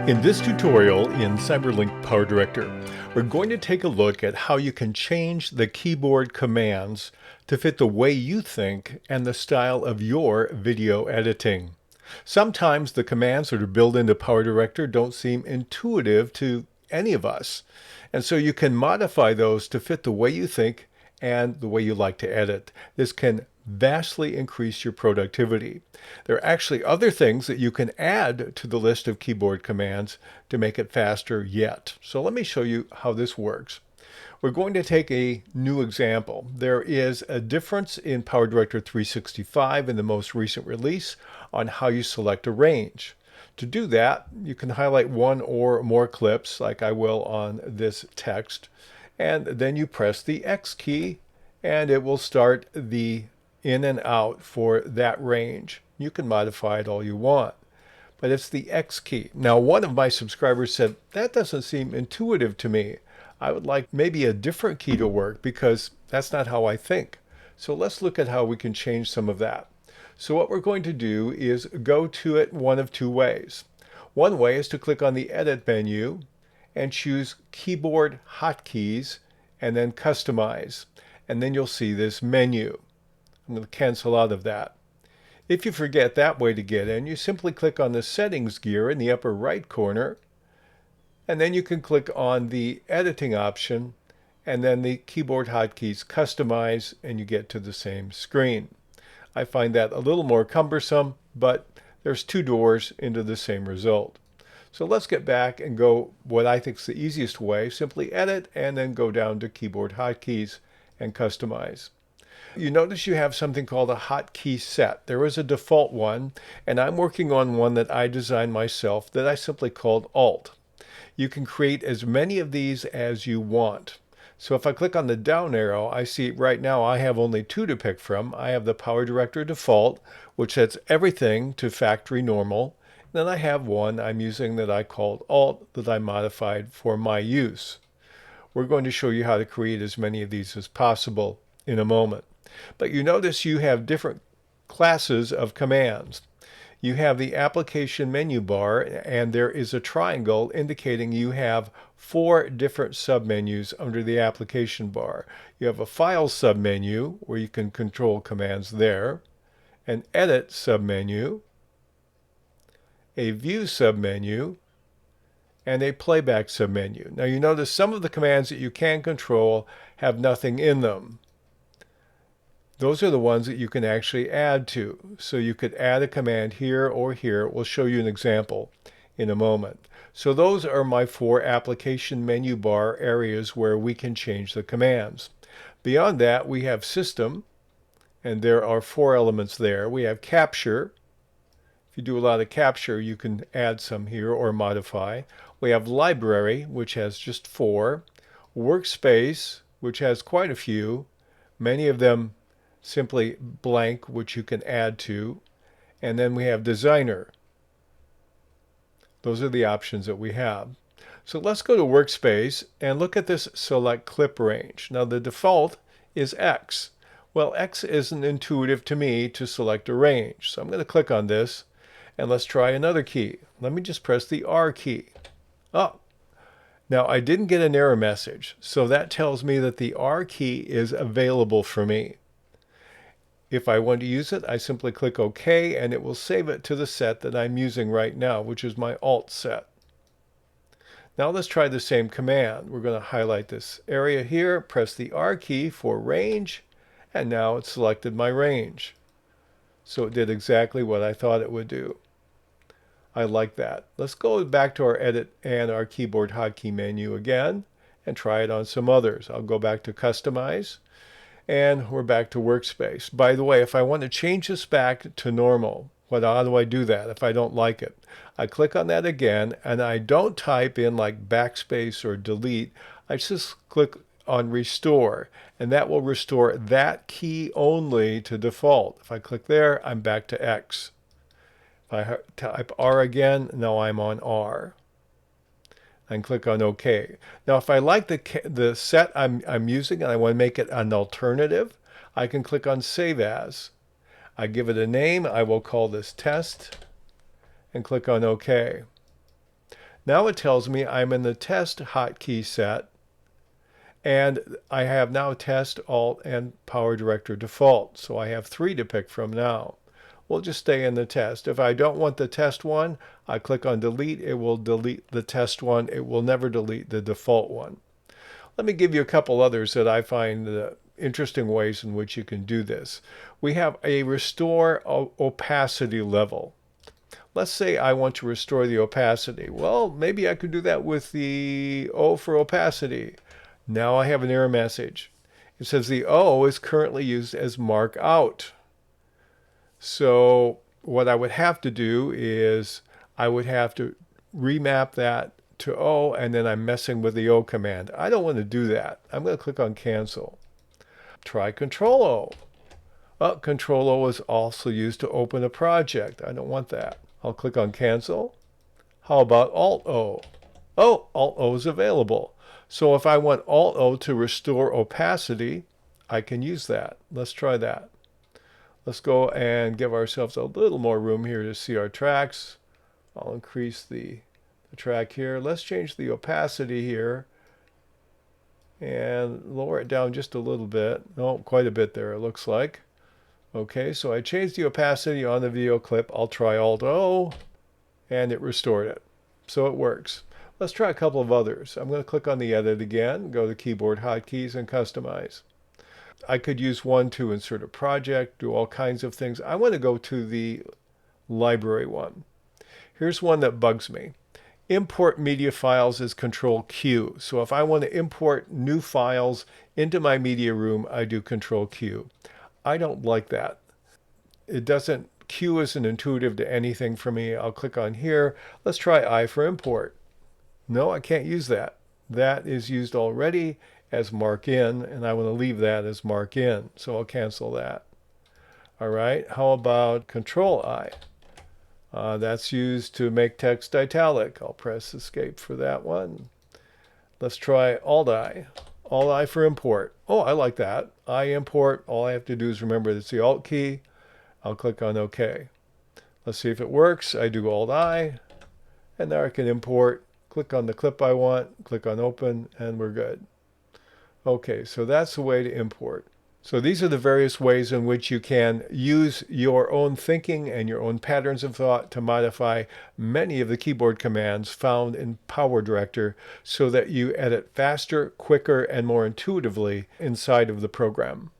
In this tutorial in CyberLink PowerDirector, we're going to take a look at how you can change the keyboard commands to fit the way you think and the style of your video editing. Sometimes the commands that are built into PowerDirector don't seem intuitive to any of us, and so you can modify those to fit the way you think and the way you like to edit. This can vastly increase your productivity. There are actually other things that you can add to the list of keyboard commands to make it faster yet. So let me show you how this works. We're going to take a new example. There is a difference in PowerDirector 365 in the most recent release on how you select a range. To do that, you can highlight one or more clips like I will on this text, and then you press the X key and it will start the in and out for that range. You can modify it all you want, but it's the X key. Now, one of my subscribers said, that doesn't seem intuitive to me. I would like maybe a different key to work because that's not how I think. So let's look at how we can change some of that. So what we're going to do is go to it one of two ways. One way is to click on the Edit menu and choose Keyboard Hotkeys and then Customize. And then you'll see this menu. I'm going to cancel out of that. If you forget that way to get in, you simply click on the Settings gear in the upper right corner, and then you can click on the Editing option, and then the Keyboard Hotkeys Customize, and you get to the same screen. I find that a little more cumbersome, but there's two doors into the same result. So let's get back and go what I think is the easiest way. Simply edit and then go down to Keyboard Hotkeys and Customize. You notice you have something called a hotkey set. There is a default one, and I'm working on one that I designed myself that I simply called Alt. You can create as many of these as you want. So if I click on the down arrow, I see right now I have only two to pick from. I have the PowerDirector default, which sets everything to factory normal. Then I have one I'm using that I called Alt that I modified for my use. We're going to show you how to create as many of these as possible in a moment. But you notice you have different classes of commands. You have the application menu bar, and there is a triangle indicating you have 4 different submenus under the application bar. You have a file submenu where you can control commands there, an edit submenu, a view submenu, and a playback submenu. Now you notice some of the commands that you can control have nothing in them. Those are the ones that you can actually add to. So you could add a command here or here. We'll show you an example in a moment. So those are my 4 application menu bar areas where we can change the commands. Beyond that, we have System, and there are 4 elements there. We have Capture. If you do a lot of capture, you can add some here or modify. We have Library, which has just 4. Workspace, which has quite a few. Many of them simply blank, which you can add to. And then we have Designer. Those are the options that we have. So let's go to Workspace and look at this Select Clip range. Now the default is X. Well, X isn't intuitive to me to select a range. So I'm going to click on this and let's try another key. Let me just press the R key. Oh, now I didn't get an error message. So that tells me that the R key is available for me. If I want to use it, I simply click OK, and it will save it to the set that I'm using right now, which is my Alt set. Now let's try the same command. We're going to highlight this area here, press the R key for range, and now it's selected my range. So it did exactly what I thought it would do. I like that. Let's go back to our Edit and our Keyboard Hotkey menu again and try it on some others. I'll go back to Customize. And we're back to Workspace. By the way, if I want to change this back to normal, how do I do that if I don't like it? I click on that again, and I don't type in like backspace or delete. I just click on Restore, and that will restore that key only to default. If I click there, I'm back to X. If I type R again, now I'm on R. And click on OK. Now if I like the set I'm using and I want to make it an alternative, I can click on Save As. I give it a name. I will call this Test and click on OK. Now it tells me I'm in the test hotkey set, and I have now test, alt, and PowerDirector default. So I have 3 to pick from now. We'll just stay in the test. If I don't want the test one, I click on delete. It will delete the test one. It will never delete the default one. Let me give you a couple others that I find interesting ways in which you can do this. We have a restore opacity level. Let's say I want to restore the opacity. Well, maybe I could do that with the O for opacity. Now I have an error message. It says the O is currently used as mark out. So what I would have to do is I would have to remap that to O, and then I'm messing with the O command. I don't want to do that. I'm going to click on cancel. Try Control O. Control O is also used to open a project. I don't want that. I'll click on cancel. How about Alt O? Oh, Alt O is available. So if I want Alt O to restore opacity, I can use that. Let's try that. Let's go and give ourselves a little more room here to see our tracks. I'll increase the track here. Let's change the opacity here and lower it down just a little bit. No, quite a bit there, it looks like. Okay, so I changed the opacity on the video clip. I'll try Alt O, and it restored it. So it works. Let's try a couple of others. I'm going to click on the edit again, go to keyboard hotkeys and customize. I could use one to insert a project, do all kinds of things. I want to go to the library one. Here's one that bugs me. Import media files is Control Q. So if I want to import new files into my media room, I do Control Q. I don't like that. Q isn't intuitive to anything for me. I'll click on here. Let's try I for import. No, I can't use that. That is used already as mark in, and I want to leave that as mark in. So I'll cancel that. All right, how about Control I? That's used to make text italic. I'll press escape for that one. Let's try Alt I. Alt I for import. Oh, I like that. I import. All I have to do is remember it's the Alt key. I'll click on OK. Let's see if it works. I do Alt I, and now I can import. Click on the clip I want, click on Open, and we're good. Okay, so that's the way to import. So these are the various ways in which you can use your own thinking and your own patterns of thought to modify many of the keyboard commands found in PowerDirector so that you edit faster, quicker, and more intuitively inside of the program.